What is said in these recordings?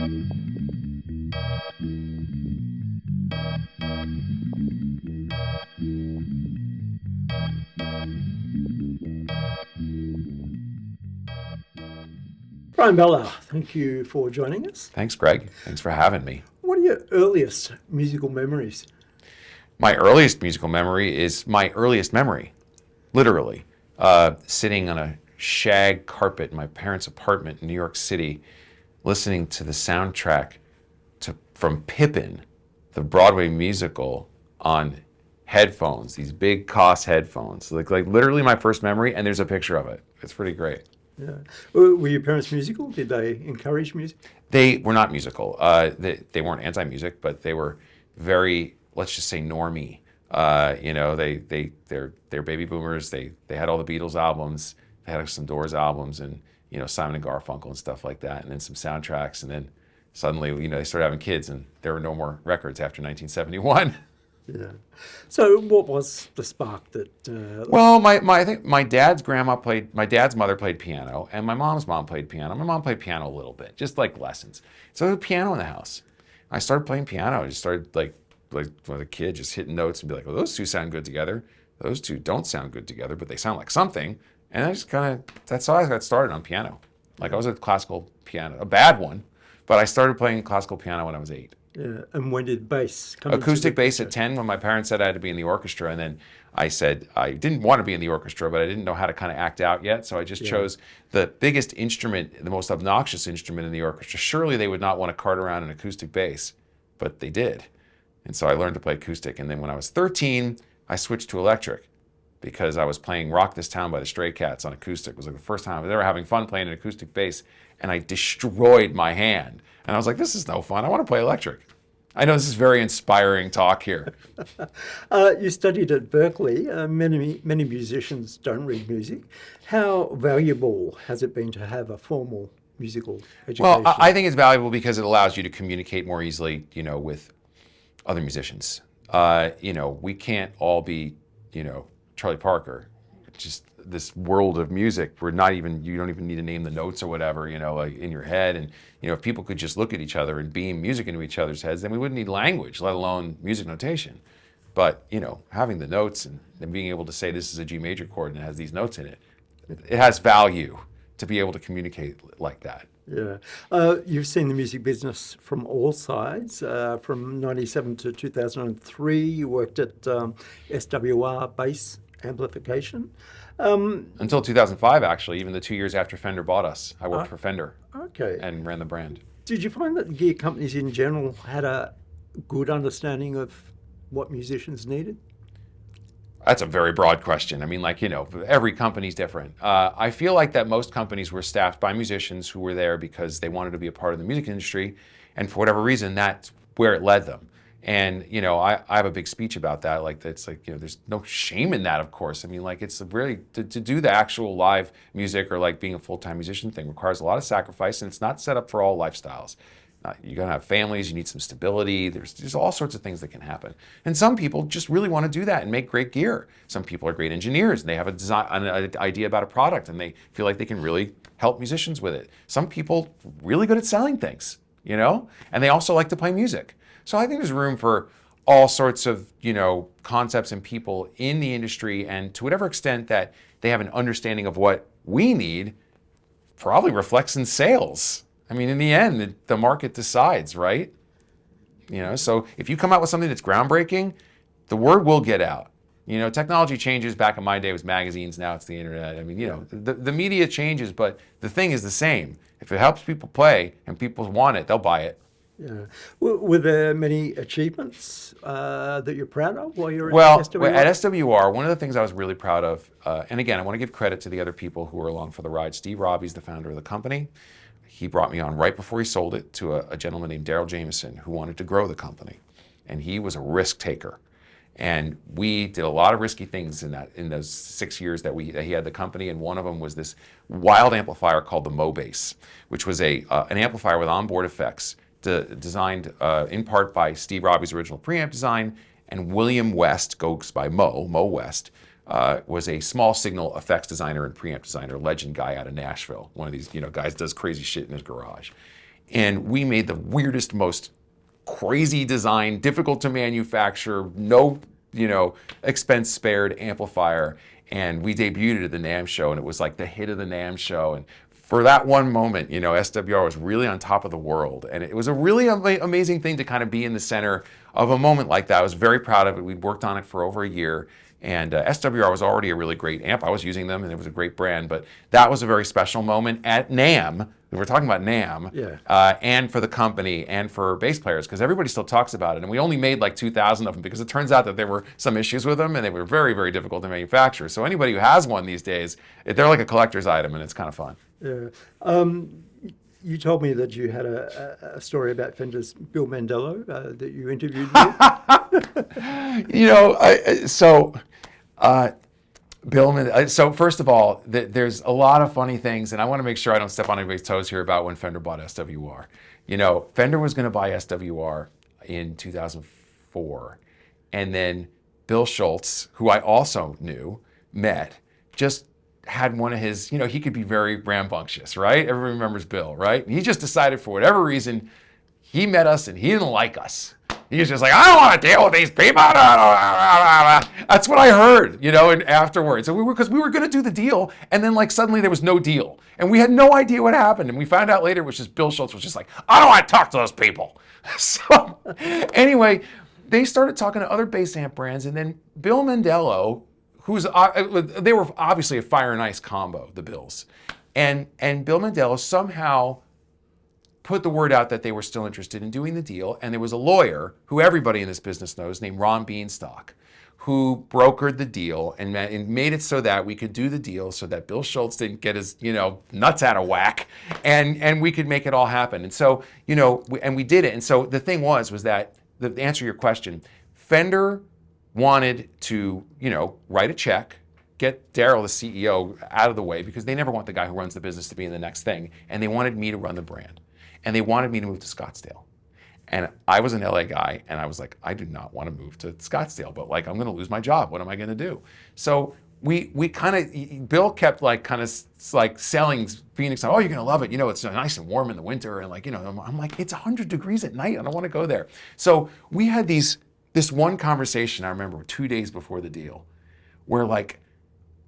Bryan Beller, thank you for joining us. Thanks, Greg. Thanks for having me. What are your earliest musical memories? My earliest musical memory is my earliest memory, literally. Sitting on a shag carpet in my parents' apartment in New York City, listening to the soundtrack from Pippin, the Broadway musical, on headphones, these big Koss headphones. Like literally my first memory, and there's a picture of it. It's pretty great. Yeah. Were your parents musical? Did they encourage music? They were not musical. They weren't anti-music, but they were very, let's just say, normie. They're baby boomers. They had all the Beatles albums. They had some Doors albums, and Simon and Garfunkel and stuff like that, and then some soundtracks. And then suddenly, they started having kids, and there were no more records after 1971. Yeah. So what was the spark that? Well, I think my dad's mother played piano, and my mom's mom played piano. My mom played piano a little bit, just like lessons. So there was a piano in the house. I started playing piano. I just started like when I was a kid, just hitting notes and be like, well, those two sound good together. Those two don't sound good together, but they sound like something. And I just that's how I got started on piano. Like I was a classical piano, a bad one, but I started playing classical piano when I was 8. Yeah, and when did bass come? Acoustic bass at 10 when my parents said I had to be in the orchestra, and then I said I didn't want to be in the orchestra, but I didn't know how to kind of act out yet, so I just chose the biggest instrument, the most obnoxious instrument in the orchestra. Surely they would not want to cart around an acoustic bass, but they did. And so I learned to play acoustic, and then when I was 13, I switched to electric because I was playing Rock This Town by the Stray Cats on acoustic. It was like the first time I was ever having fun playing an acoustic bass, and I destroyed my hand. And I was like, this is no fun. I want to play electric. I know this is very inspiring talk here. You studied at Berkeley. Many musicians don't read music. How valuable has it been to have a formal musical education? Well, I think it's valuable because it allows you to communicate more easily, with other musicians. We can't all be, Charlie Parker. Just this world of music where you don't even need to name the notes or whatever, like in your head. And, if people could just look at each other and beam music into each other's heads, then we wouldn't need language, let alone music notation. But, having the notes and being able to say this is a G major chord and it has these notes in it, it has value to be able to communicate like that. Yeah. You've seen the music business from all sides. From 97 to 2003, you worked at SWR Bass Amplification. Until 2005, actually, even the 2 years after Fender bought us, I worked for Fender. Okay. And ran the brand. Did you find that gear companies in general had a good understanding of what musicians needed? That's a very broad question. I mean, every company's different. I feel like that most companies were staffed by musicians who were there because they wanted to be a part of the music industry, and for whatever reason, that's where it led them. And, I have a big speech about that. There's no shame in that, of course. I mean, it's really, to do the actual live music or being a full-time musician thing requires a lot of sacrifice, and it's not set up for all lifestyles. You're going to have families, you need some stability, there's all sorts of things that can happen. And some people just really want to do that and make great gear. Some people are great engineers, and they have an idea about a product, and they feel like they can really help musicians with it. Some people really good at selling things, and they also like to play music. So I think there's room for all sorts of, concepts and people in the industry, and to whatever extent that they have an understanding of what we need, probably reflects in sales. I mean, in the end, the market decides, right? So if you come out with something that's groundbreaking, the word will get out. Technology changes. Back in my day, it was magazines. Now it's the internet. I mean, the media changes, but the thing is the same. If it helps people play and people want it, they'll buy it. Yeah. Were there many achievements that you're proud of while you're at SWR? Well, at SWR, one of the things I was really proud of, and again, I want to give credit to the other people who were along for the ride. Steve Robbie's the founder of the company. He brought me on right before he sold it to a gentleman named Daryl Jameson who wanted to grow the company. And he was a risk taker. And we did a lot of risky things in those 6 years that he had the company, and one of them was this wild amplifier called the Mo Bass, which was an amplifier with onboard effects designed in part by Steve Robbie's original preamp design, and William West, goes by Mo West, was a small signal effects designer and preamp designer, legend guy out of Nashville. One of these guys does crazy shit in his garage. and we made the weirdest, most crazy design, difficult to manufacture, no, expense spared amplifier. And we debuted it at the NAMM show, and it was like the hit of the NAMM show. And for that one moment, SWR was really on top of the world. And it was a really amazing thing to kind of be in the center of a moment like that. I was very proud of it. We'd worked on it for over a year. And SWR was already a really great amp. I was using them, and it was a great brand. But that was a very special moment at NAMM. We're talking about NAMM, and for the company and for bass players, because everybody still talks about it. And we only made like 2,000 of them because it turns out that there were some issues with them, and they were very, very difficult to manufacture. So anybody who has one these days, they're like a collector's item, and it's kind of fun. Yeah. You told me that you had a story about Fender's Bill Mandello that you interviewed with. So first of all, there's a lot of funny things, and I want to make sure I don't step on anybody's toes here about when Fender bought SWR. Fender was going to buy SWR in 2004, and then Bill Schultz, who I also met, just had one of his, he could be very rambunctious, right? Everybody remembers Bill, right? And he just decided for whatever reason, he met us and he didn't like us. He was just like, I don't want to deal with these people. That's what I heard, and afterwards. And because we were going to do the deal, and then suddenly there was no deal. And we had no idea what happened. And we found out later, which is Bill Schultz was just like, I don't want to talk to those people. So anyway, they started talking to other bass amp brands, and then Bill Mandello, they were obviously a fire and ice combo, the Bills. And Bill Mandello somehow put the word out that they were still interested in doing the deal, and there was a lawyer who everybody in this business knows named Ron Beanstalk, who brokered the deal and made it so that we could do the deal so that Bill Schultz didn't get his nuts out of whack, and we could make it all happen. And so and we did it. And so the thing was that, to answer your question, Fender wanted to write a check, get Daryl, the CEO, out of the way, because they never want the guy who runs the business to be in the next thing, and they wanted me to run the brand. And they wanted me to move to Scottsdale. And I was an LA guy, and I was like, I do not want to move to Scottsdale, but I'm going to lose my job. What am I going to do? So we kind of, Bill kept selling Phoenix. Oh, you're going to love it. It's nice and warm in the winter. And I'm like, it's 100 degrees at night. I don't want to go there. So we had this one conversation, I remember 2 days before the deal, where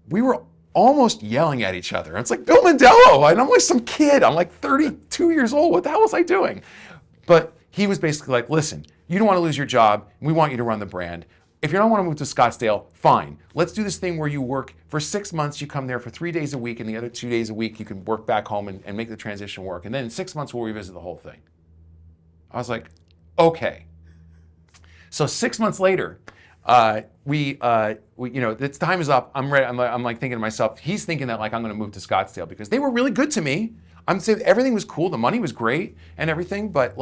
we were almost yelling at each other. It's like, Bill Mandello, and I'm like some kid. I'm like 32 years old. What the hell was I doing? But he was basically like, listen, you don't want to lose your job. We want you to run the brand. If you don't want to move to Scottsdale, fine. Let's do this thing where you work for 6 months, you come there for 3 days a week, and the other 2 days a week you can work back home and make the transition work. And then in 6 months, we'll revisit the whole thing. I was like, okay. So 6 months later, the time is up. I'm ready. I'm thinking to myself, he's thinking that I'm going to move to Scottsdale because they were really good to me. I'm saying everything was cool. The money was great and everything, but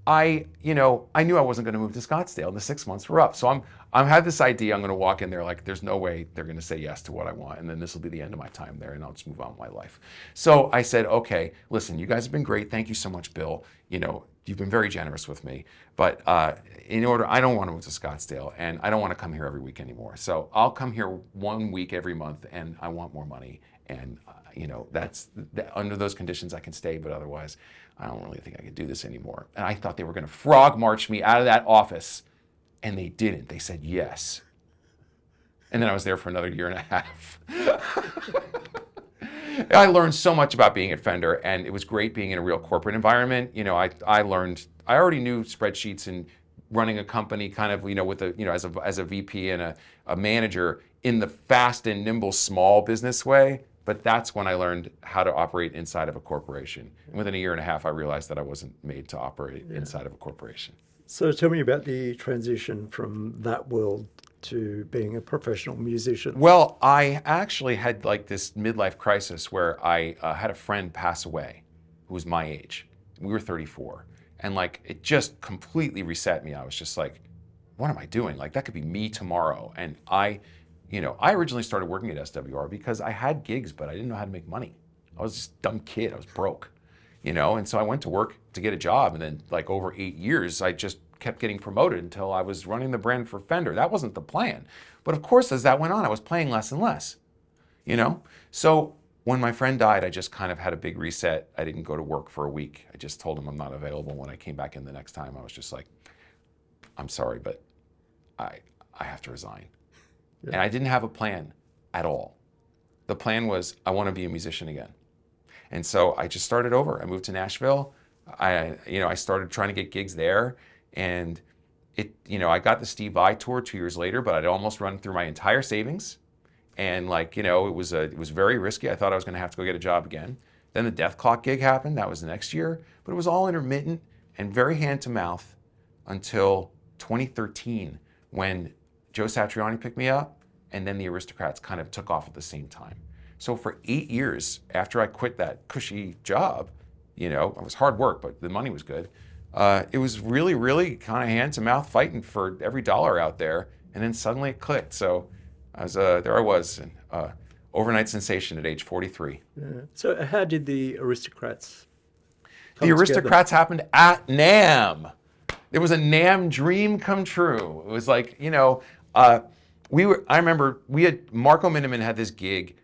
I knew I wasn't going to move to Scottsdale, and the 6 months were up. So I had this idea. I'm going to walk in there there's no way they're going to say yes to what I want, and then this will be the end of my time there, and I'll just move on with my life. So I said, okay, listen, you guys have been great. Thank you so much, Bill. You've been very generous with me, but I don't want to move to Scottsdale, and I don't want to come here every week anymore. So I'll come here 1 week every month, and I want more money. And under those conditions I can stay, but otherwise I don't really think I can do this anymore. And I thought they were going to frog march me out of that office, and they didn't. They said yes. And then I was there for another year and a half. I learned so much about being at Fender, and it was great being in a real corporate environment. I already knew spreadsheets and running a company kind of, with as a VP and a manager in the fast and nimble small business way. But that's when I learned how to operate inside of a corporation. And within a year and a half, I realized that I wasn't made to operate inside of a corporation. So tell me about the transition from that world to being a professional musician. Well, I actually had this midlife crisis where I had a friend pass away who was my age. We were 34. And it just completely reset me. I was just like, what am I doing? That could be me tomorrow. And I originally started working at SWR because I had gigs, but I didn't know how to make money. I was just a dumb kid. I was broke, and so I went to work to get a job. And then over 8 years, I just kept getting promoted until I was running the brand for Fender. That wasn't the plan. But of course, as that went on, I was playing less and less, So when my friend died, I just kind of had a big reset. I didn't go to work for a week. I just told him I'm not available. When I came back in the next time, I was just like, I'm sorry, but I have to resign. Yeah. And I didn't have a plan at all. The plan was I want to be a musician again. And so I just started over. I moved to Nashville. I started trying to get gigs there, and I got the Steve Vai tour 2 years later, but I'd almost run through my entire savings. And it was very risky. I thought I was going to have to go get a job again. Then the Dethklok gig happened. That was the next year, but it was all intermittent and very hand to mouth until 2013, when Joe Satriani picked me up, and then the Aristocrats kind of took off at the same time. So for 8 years after I quit that cushy job, it was hard work, but the money was good. It was really, really kind of hand to mouth fighting for every dollar out there, and then suddenly it clicked. So there I was, an overnight sensation at age 43. Yeah. So how did the Aristocrats come The Aristocrats happened at NAMM. It was a NAMM dream come true. It was like, I remember Marco Minnemann had this gig,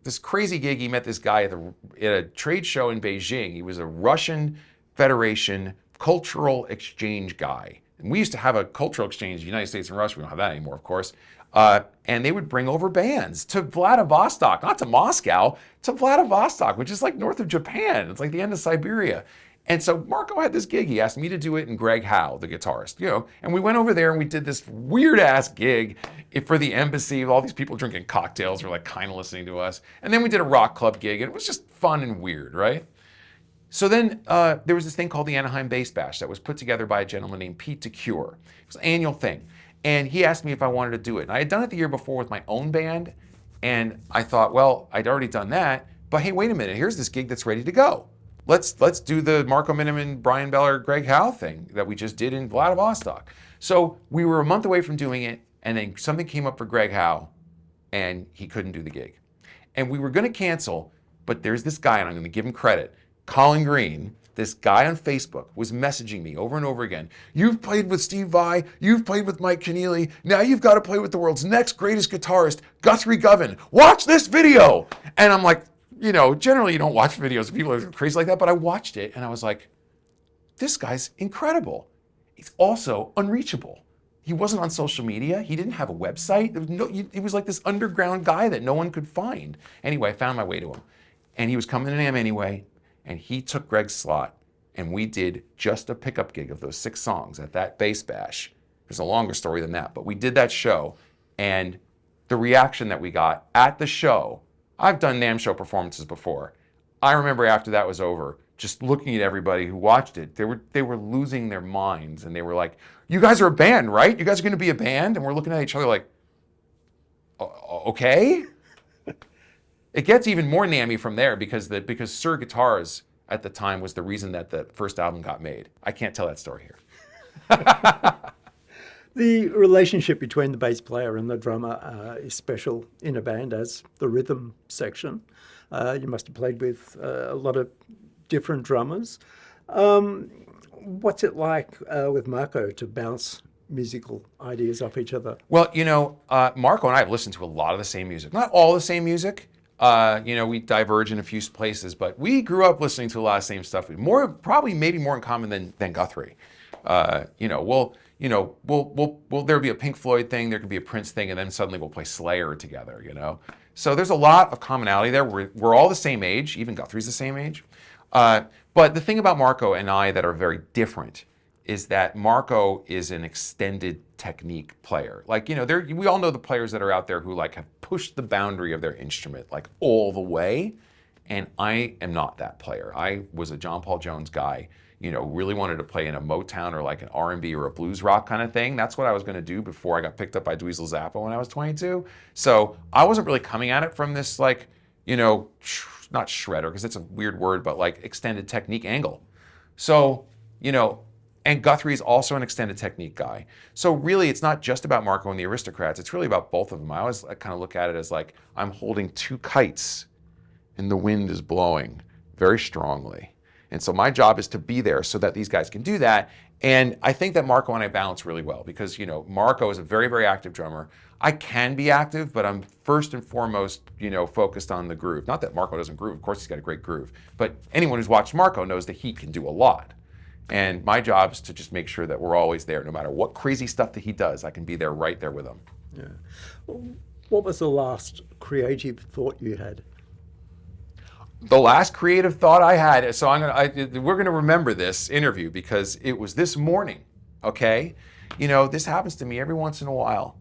this crazy gig. He met this guy at a trade show in Beijing. He was a Russian Federation cultural exchange guy. And we used to have a cultural exchange in the United States and Russia. We don't have that anymore, of course. And they would bring over bands to Vladivostok, not to Moscow, to Vladivostok, which is like north of Japan. It's like the end of Siberia. And so Marco had this gig. He asked me to do it and Greg Howe, the guitarist, and we went over there and we did this weird ass gig for the embassy with all these people drinking cocktails or like kind of listening to us. And then we did a rock club gig, and it was just fun and weird, right? So then there was this thing called the Anaheim Bass Bash that was put together by a gentleman named Pete DeCure. It was an annual thing. And he asked me if I wanted to do it. And I had done it the year before with my own band. And I thought, well, I'd already done that. But hey, wait a minute. Here's this gig that's ready to go. Let's do the Marco Minnemann, Bryan Beller, Greg Howe thing that we just did in Vladivostok. So we were a month away from doing it. And then something came up for Greg Howe. And he couldn't do the gig. And we were going to cancel. But there's this guy, and I'm going to give him credit, Colin Green. This guy on Facebook was messaging me over and over again. You've played with Steve Vai. You've played with Mike Keneally. Now you've got to play with the world's next greatest guitarist, Guthrie Govan. Watch this video. And I'm like, generally you don't watch videos of people who are crazy like that, but I watched it and I was like, this guy's incredible. He's also unreachable. He wasn't on social media. He didn't have a website. He was like this underground guy that no one could find. Anyway, I found my way to him. And he was coming to NAMM anyway. And he took Greg's slot, and we did just a pickup gig of those 6 songs at that bass bash. There's a longer story than that, but we did that show, and the reaction that we got at the show, I've done NAMM show performances before. I remember after that was over, just looking at everybody who watched it, they were losing their minds, and they were like, you guys are a band, right? You guys are going to be a band? And we're looking at each other like, okay? It gets even more NAMM-y from there because Sir Guitars at the time was the reason that the first album got made. I can't tell that story here. The relationship between the bass player and the drummer is special in a band as the rhythm section. You must have played with a lot of different drummers. What's it like with Marco to bounce musical ideas off each other? Well, Marco and I have listened to a lot of the same music. Not all the same music. We diverge in a few places, but we grew up listening to a lot of the same stuff. Maybe more in common than Guthrie. There'll be a Pink Floyd thing, there could be a Prince thing, and then suddenly we'll play Slayer together, So there's a lot of commonality there. We're all the same age, even Guthrie's the same age. But the thing about Marco and I that are very different is that Marco is an extended technique player. We all know the players that are out there who have pushed the boundary of their instrument all the way, and I am not that player. I was a John Paul Jones guy, really wanted to play in a Motown or an R&B or a blues rock kind of thing. That's what I was going to do before I got picked up by Dweezil Zappa when I was 22. So I wasn't really coming at it from this not shredder, because it's a weird word, but extended technique angle. So, and Guthrie's also an extended technique guy. So really, it's not just about Marco and the Aristocrats. It's really about both of them. I always kind of look at it as I'm holding 2 kites and the wind is blowing very strongly. And so my job is to be there so that these guys can do that. And I think that Marco and I balance really well because, you know, Marco is a very, very active drummer. I can be active, but I'm first and foremost, you know, focused on the groove. Not that Marco doesn't groove. Of course, he's got a great groove. But anyone who's watched Marco knows that he can do a lot. And my job is to just make sure that we're always there. No matter what crazy stuff that he does, I can be there, right there with him. Yeah. What was the last creative thought you had? The last creative thought I had, so we're gonna remember this interview because it was this morning, okay? You know, this happens to me every once in a while.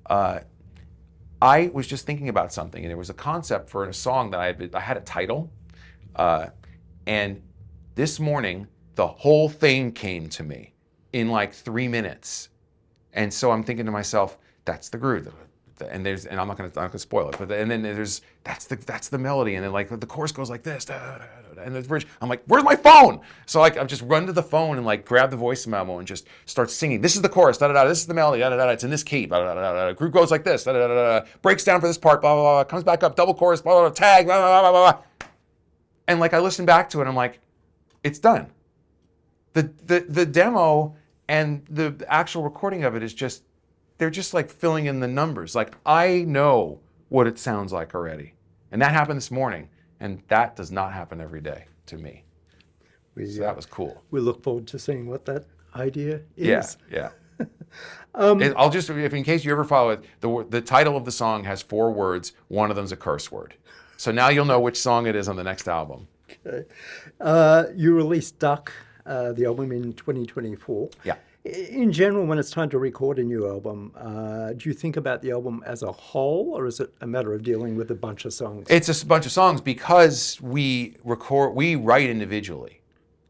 I was just thinking about something, and it was a concept for a song that I had a title, and this morning, the whole thing came to me in like 3 minutes. And so I'm thinking to myself, that's the groove. And I'm not gonna spoil it, but and then that's the melody, and then like the chorus goes like this, and the bridge. I'm like, where's my phone? So like I've just run to the phone and like grab the voice memo and just start singing. This is the chorus, da da da. This is the melody, da da da. It's in this key, da da da da. Groove goes like this, da da da da. Breaks down for this part, blah blah blah. Comes back up, double chorus, blah blah blah. Tag, blah blah blah blah blah. And like I listen back to it, I'm like, it's done. The demo and the actual recording of it is just. They're just like filling in the numbers. Like I know what it sounds like already. And that happened this morning. And that does not happen every day to me. So that was cool. We look forward to seeing what that idea is. Yeah. I'll just, if in case you ever follow it, the title of the song has 4 words. One of them's a curse word. So now you'll know which song it is on the next album. Okay. You released Duck, the album in 2024. Yeah. In general, when it's time to record a new album, do you think about the album as a whole, or is it a matter of dealing with a bunch of songs? It's a bunch of songs because we write individually.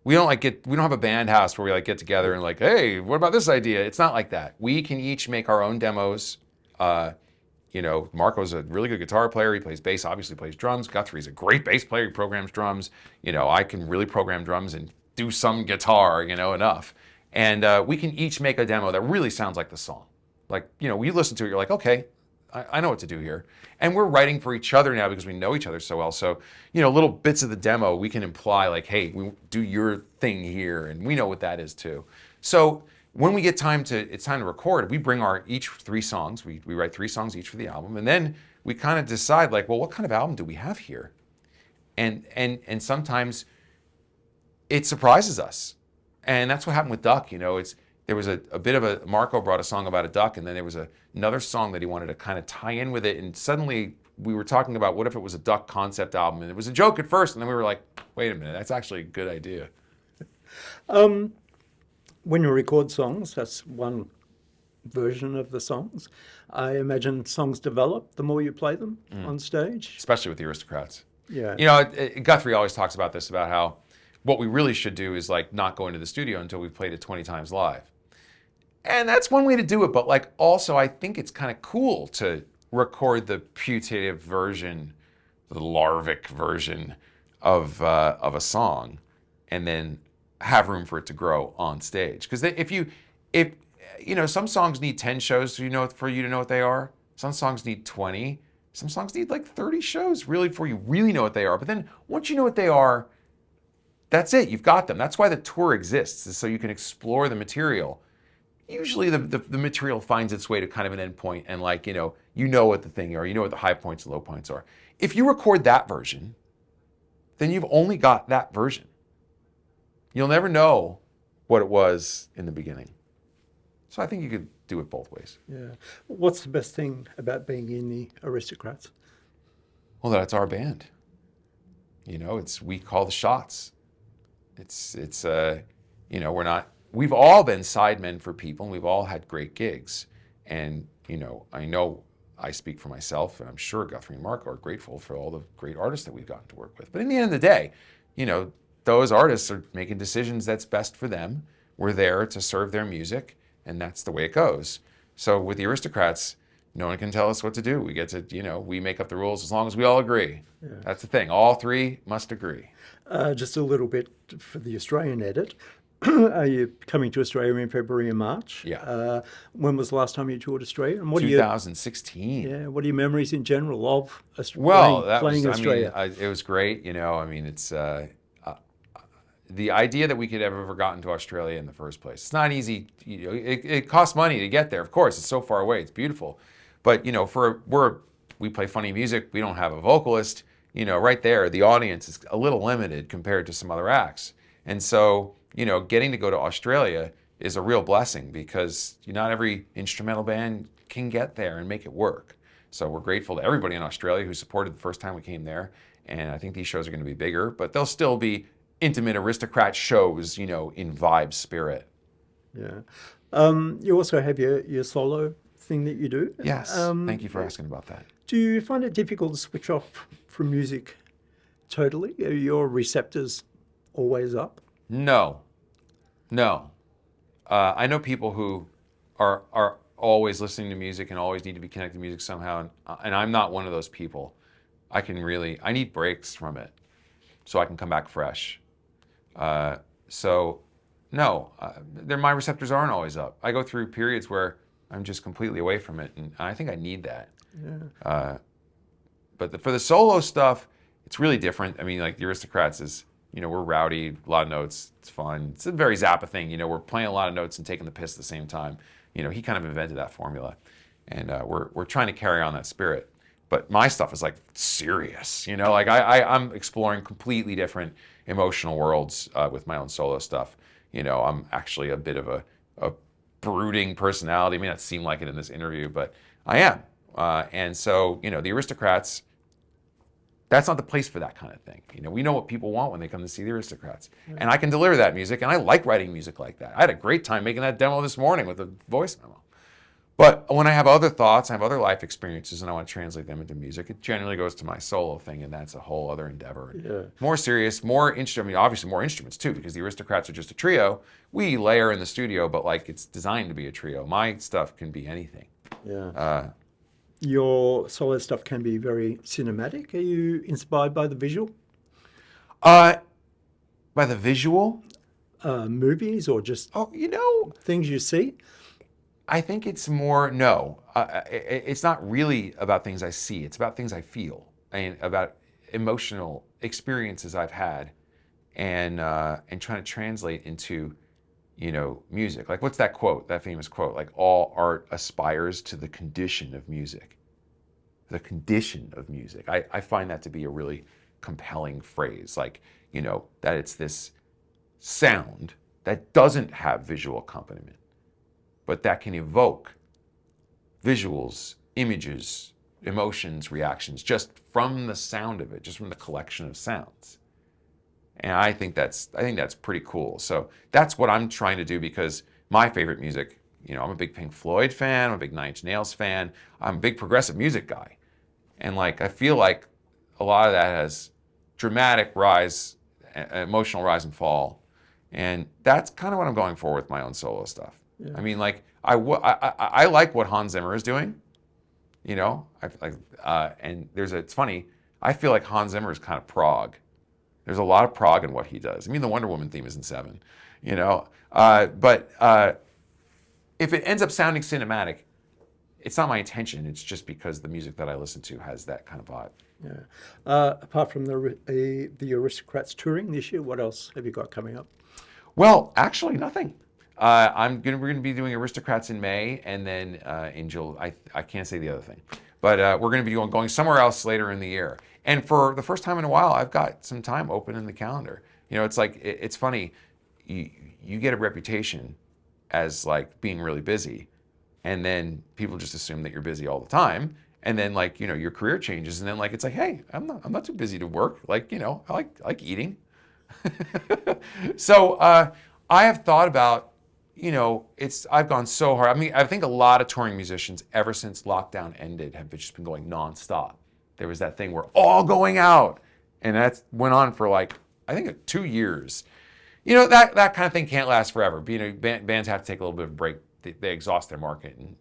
We don't have a band house where we like get together and like, hey, what about this idea? It's not like that. We can each make our own demos. You know, Marco's a really good guitar player. He plays bass, obviously plays drums. Guthrie's a great bass player. He programs drums. You know, I can really program drums and do some guitar, you know, enough. And we can each make a demo that really sounds like the song. Like, you know, you listen to it, you're like, okay, I know what to do here. And we're writing for each other now because we know each other so well. So, you know, little bits of the demo, we can imply like, hey, we do your thing here. And we know what that is too. So when we get it's time to record, we bring each 3 songs. We write 3 songs each for the album. And then we kind of decide like, well, what kind of album do we have here? And sometimes it surprises us. And that's what happened with Duck. You know, there was a bit of Marco brought a song about a duck, and then there was another song that he wanted to kind of tie in with it. And suddenly we were talking about what if it was a Duck concept album? And it was a joke at first, and then we were like, wait a minute, that's actually a good idea. When you record songs, that's one version of the songs. I imagine songs develop the more you play them on stage. Especially with the Aristocrats. Yeah. You know, Guthrie always talks about this, about how what we really should do is like not go into the studio until we've played it 20 times live. And that's one way to do it, but like also I think it's kind of cool to record the putative version, the larvic version of a song, and then have room for it to grow on stage. Because if you know, some songs need 10 shows for you to know what they are. Some songs need 20. Some songs need like 30 shows really before you really know what they are. But then once you know what they are, that's it. You've got them. That's why the tour exists, is so you can explore the material. Usually the material finds its way to kind of an end point, and like, you know what the thing are, you know what the high points and low points are. If you record that version, then you've only got that version. You'll never know what it was in the beginning. So I think you could do it both ways. Yeah. What's the best thing about being in the Aristocrats? Well, that's our band. You know, we call the shots. It's you know, we've all been sidemen for people, and we've all had great gigs. And, you know I speak for myself, and I'm sure Guthrie and Marco are grateful for all the great artists that we've gotten to work with. But in the end of the day, you know, those artists are making decisions that's best for them. We're there to serve their music, and that's the way it goes. So with the Aristocrats, no one can tell us what to do. We get to, you know, we make up the rules as long as we all agree. Yeah. That's the thing. All 3 must agree. Just a little bit for the Australian edit. Are you coming to Australia in February and March? Yeah. When was the last time you toured Australia? And 2016. What are your memories in general of Australia? Well, playing Australia? I mean, it was great. You know, I mean, it's the idea that we could have ever gotten to Australia in the first place. It's not easy. It costs money to get there. Of course, it's so far away. It's beautiful. But, we play funny music. We don't have a vocalist. Right there, the audience is a little limited compared to some other acts. And so, getting to go to Australia is a real blessing because not every instrumental band can get there and make it work. So we're grateful to everybody in Australia who supported the first time we came there. And I think these shows are going to be bigger, but they'll still be intimate aristocrat shows, in vibe spirit. Yeah. You also have your solo thing that you do. Yes. Thank you for asking about that. Do you find it difficult to switch off from music totally? Are your receptors always up? No. I know people who are always listening to music and always need to be connected to music somehow, and I'm not one of those people. I need breaks from it so I can come back fresh. My receptors aren't always up. I go through periods where I'm just completely away from it, and I think I need that. Yeah. But for the solo stuff, it's really different. I mean, like the Aristocrats is, we're rowdy, a lot of notes, it's fun. It's a very Zappa thing, we're playing a lot of notes and taking the piss at the same time. He kind of invented that formula, and we're trying to carry on that spirit. But my stuff is like serious, I'm exploring completely different emotional worlds with my own solo stuff. I'm actually a bit of a brooding personality. It may not seem like it in this interview, but I am. And so, the Aristocrats, that's not the place for that kind of thing. We know what people want when they come to see the Aristocrats. Yeah. And I can deliver that music, and I like writing music like that. I had a great time making that demo this morning with a voice memo. But when I have other thoughts, I have other life experiences, and I want to translate them into music, it generally goes to my solo thing, and that's a whole other endeavor. Yeah. More serious, obviously more instruments too, because the Aristocrats are just a trio. We layer in the studio, but it's designed to be a trio. My stuff can be anything. Yeah. Your solo stuff can be very cinematic. Are you inspired by the visual? By the visual? Movies or just things you see? I think it's more, it's not really about things I see. It's about things I feel and about emotional experiences I've had and trying to translate into, music. Like, what's that quote, that famous quote? Like, all art aspires to the condition of music. The condition of music. I find that to be a really compelling phrase. Like, that it's this sound that doesn't have visual accompaniment, but that can evoke visuals, images, emotions, reactions, just from the sound of it, just from the collection of sounds. And I think that's pretty cool. So that's what I'm trying to do, because my favorite music, I'm a big Pink Floyd fan, I'm a big Nine Inch Nails fan, I'm a big progressive music guy. And I feel like a lot of that has dramatic rise, emotional rise and fall. And that's kind of what I'm going for with my own solo stuff. Yeah. I mean, I like what Hans Zimmer is doing, and it's funny, I feel like Hans Zimmer is kind of prog. There's a lot of prog in what he does. I mean, the Wonder Woman theme is in 7, but if it ends up sounding cinematic, it's not my intention. It's just because the music that I listen to has that kind of vibe. Yeah. Apart from the Aristocrats touring this year, what else have you got coming up? Well, actually, nothing. We're going to be doing Aristocrats in May, and then in July, I can't say the other thing, but we're going to be going somewhere else later in the year. And for the first time in a while, I've got some time open in the calendar. It's funny, you get a reputation as being really busy, and then people just assume that you're busy all the time. And then your career changes, and then it's hey, I'm not too busy to work. I like eating. So I have thought about, I've gone so hard. I mean, I think a lot of touring musicians ever since lockdown ended have just been going nonstop. There was that thing where all going out, and that went on for I think 2 years. That kind of thing can't last forever. Bands have to take a little bit of a break. They exhaust their market, and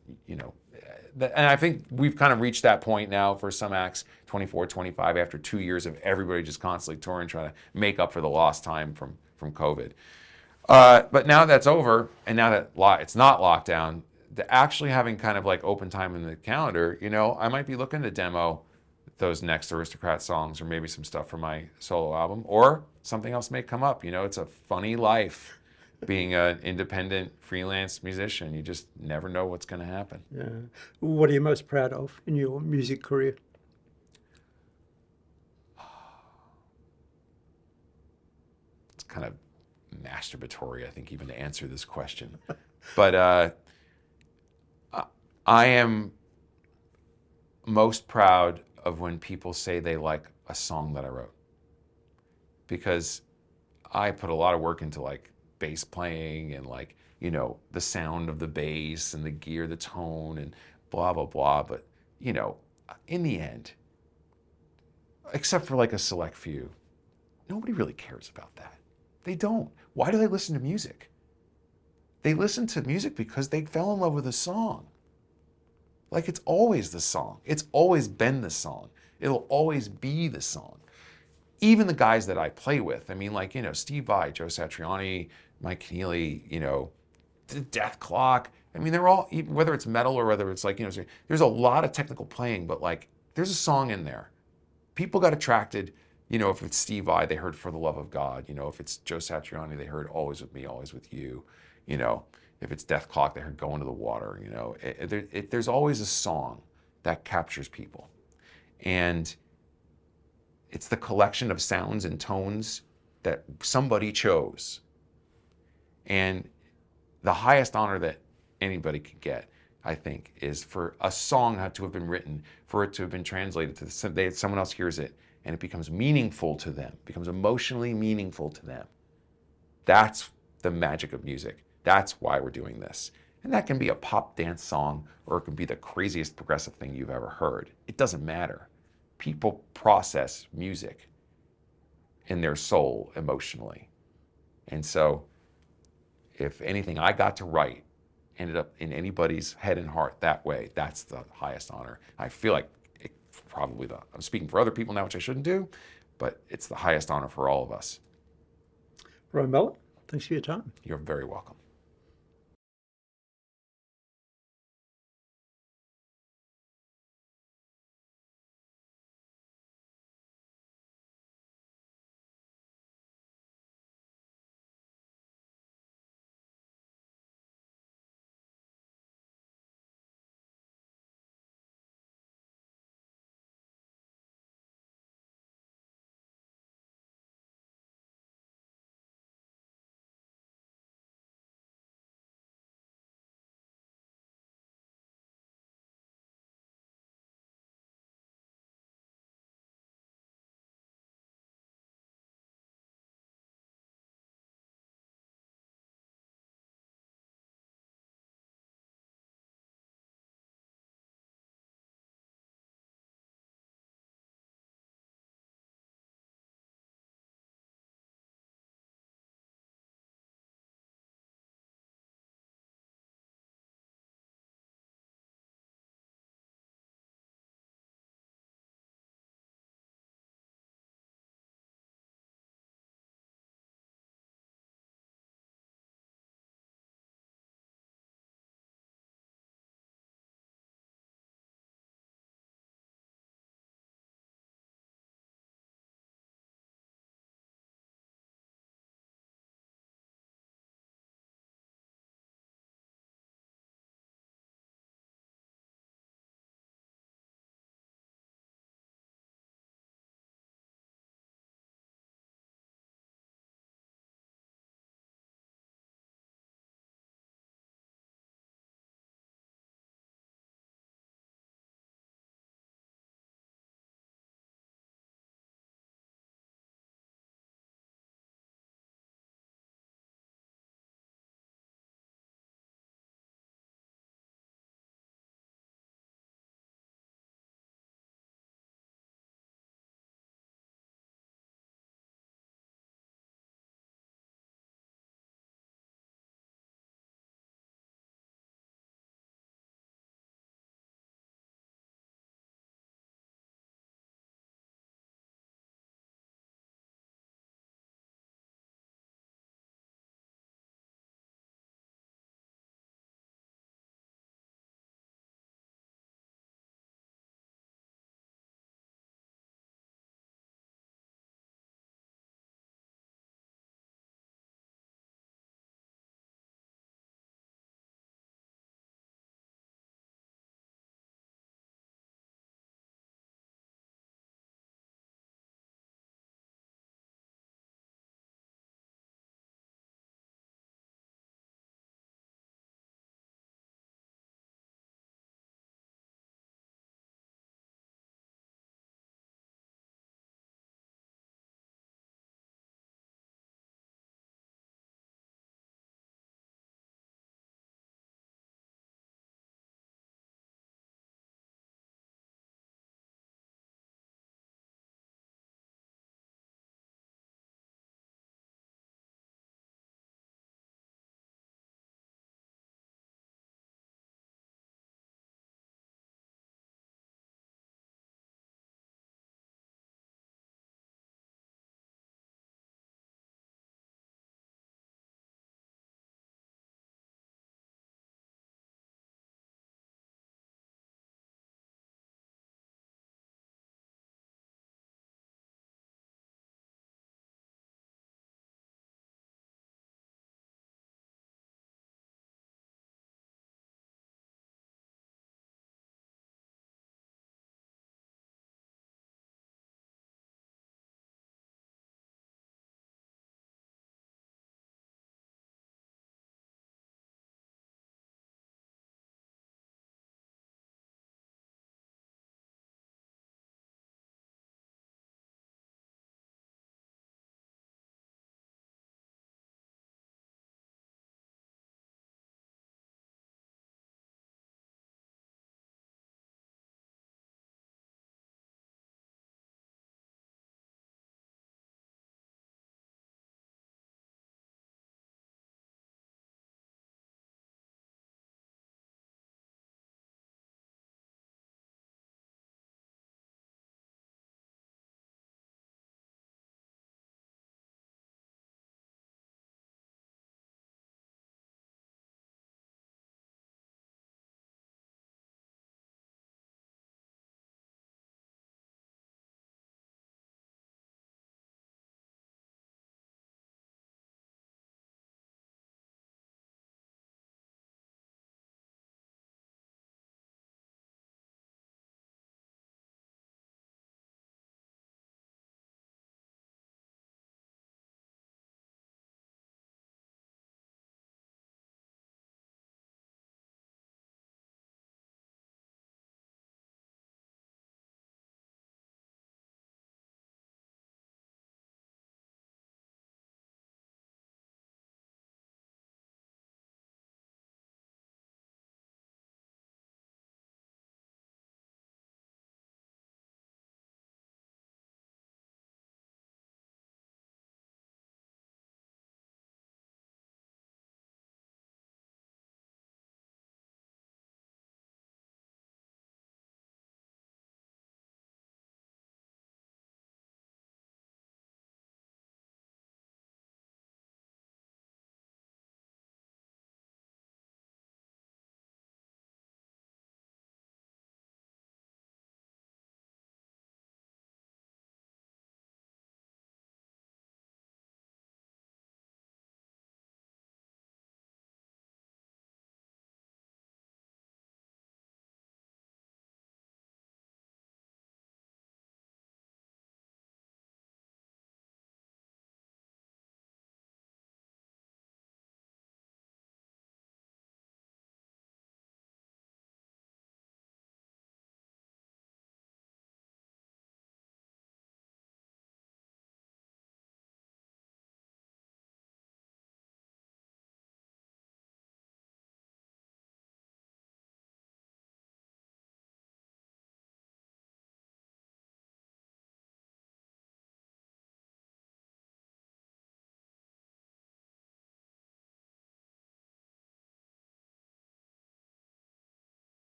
and I think we've kind of reached that point now for some acts, 24, 25, after 2 years of everybody just constantly touring, trying to make up for the lost time from COVID. But now that's over, and now that it's not lockdown, actually having kind of open time in the calendar, I might be looking to demo those next Aristocrat songs, or maybe some stuff from my solo album, or something else may come up. It's a funny life being an independent freelance musician. You just never know what's going to happen. Yeah. What are you most proud of in your music career? It's kind of masturbatory, I think, even to answer this question. But I am most proud of when people say they like a song that I wrote, because I put a lot of work into like bass playing and like, the sound of the bass and the gear, the tone and blah, blah, blah. But, in the end, except for like a select few, nobody really cares about that. They don't. Why do they listen to music? They listen to music because they fell in love with a song. Like, it's always the song. It's always been the song. It'll always be the song. Even the guys that I play with, I mean, like, Steve Vai, Joe Satriani, Mike Keneally, Dethklok. I mean, they're all, whether it's metal or whether it's like, there's a lot of technical playing, but like, there's a song in there. People got attracted, if it's Steve Vai, they heard For the Love of God. If it's Joe Satriani, they heard Always With Me, Always With You. If it's Dethklok, they heard Go Into the Water. There's always a song that captures people. And it's the collection of sounds and tones that somebody chose. And the highest honor that anybody could get, I think, is for a song to have been written, for it to have been translated to someone else hears it, and it becomes meaningful to them, becomes emotionally meaningful to them. That's the magic of music. That's why we're doing this. And that can be a pop dance song, or it can be the craziest progressive thing you've ever heard. It doesn't matter. People process music in their soul emotionally. And so if anything I got to write ended up in anybody's head and heart that way, that's the highest honor. I feel like I'm speaking for other people now, which I shouldn't do, but it's the highest honor for all of us. Bryan Beller, thanks for your time. You're very welcome.